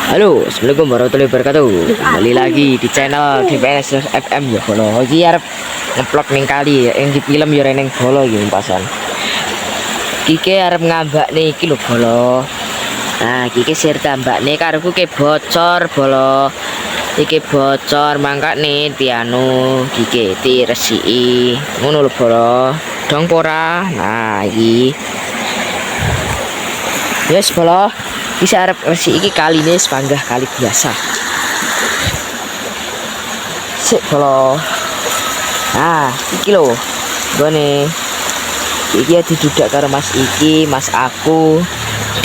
Halo, assalamualaikum warahmatullahi wabarakatuh. Kembali lagi di channel DPNS FM ya bolo. Iki arep ngeplok ning kali yang di film ya ning bolo iki pasan. Kiki arep ngambak nih iki lho bolo. Nah, kiki sir tambak nih karepku ke bocor bolo. Iki bocor mangkat nih piano kiki diresiki. Ngono lho bolo. Dong pora. Nah, iki. Yes bolo. Bisa arep resi iki kali ini sepanggah kali biasa. Sik bolo. Nah, iki lho. Gone. Iki ya didudak karo Mas iki, Mas aku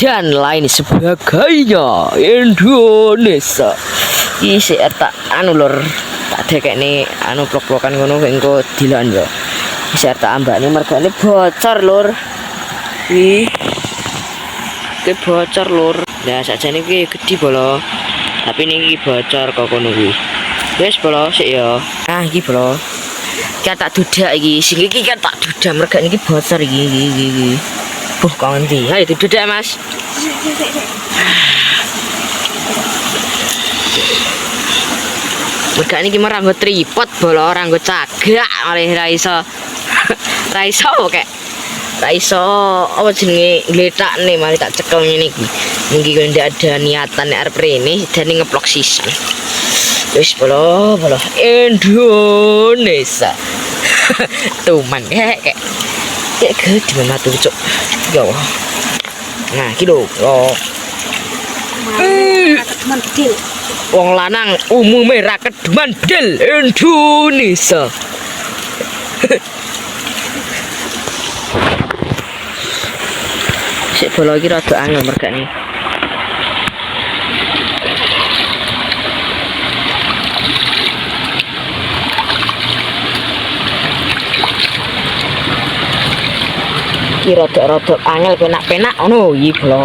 dan lain sebagainya Indonesia. Iki sik tak anu lur. Tak dekekne anu plok-plokan ngono engko dilan yo. Bisa tak ambakne mergane bocor lur. Iki bocor lur. Nah sakjane iki gede bolo. Tapi niki bocor kok kono kuwi. Wis bolo sik ya. Ah iki bolo. Iki tak dudak iki. Sing iki kan tak dudak mergane iki bocor iki. Buh kok ngendi? Ayo dudak Mas. Mergane iki merang nggo tripod bolo, ora nggo cagak oleh ra iso. Ra iso kek. Ra iso apa jenenge ngletakne mari tak cekel ngene iki. Mungkin kalau tidak ada niatan arep rene dan ngeplok sisan. Wis bolo Indonesia. Tuman kayak gede matu cuk. Ya Allah. Nah, iki lho. Mandel. Wong lanang umume ra keduman del Indonesia. Sik bola iki rada angel mergane. Iki rada angel penak-penak ngono iki bola.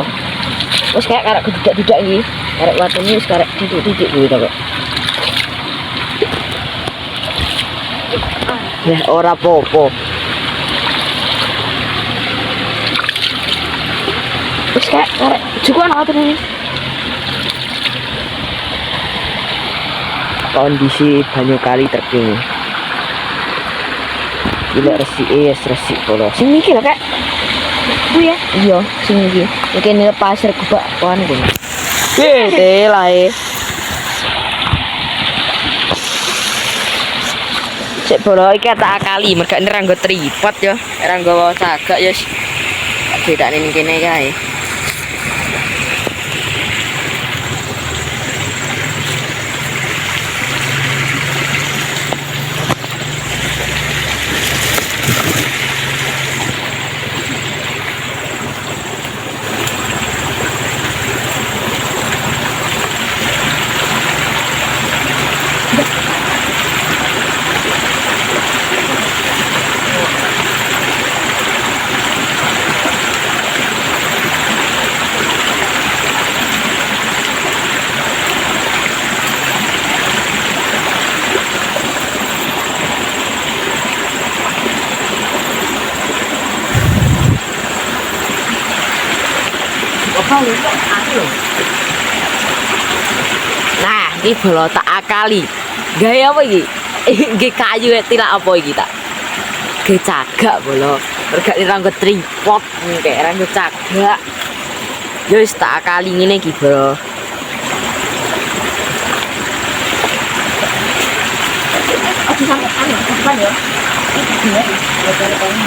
Wis kayak karek gedak-gedak iki. Karek watune wis karek titik-titik kuwi to kok. Ya ora apa-apa. Wis kayak karek juga ana watune. Kondisi banyu kali terkini. Gila resik bola. Sing iki lho kak. Bu ya? Iya, sing iki. Iki ning pasir gebak kon iki. Lae. Cek bola iki tak akali mergane ra nggo tripod ya, ra nggo cagak ya. Bedane ning kene kae. Nah, ini bola tak akali. Gaya apa iki? Nggih kayu tilak apa iki tak? Nggih cagak bola. Mergane ra nggo tripod ngke ra nggo cagak. Ya wis tak akali ngene iki, Bro. Aku sampe anu depan ya. Iki ya, ya karo kamu.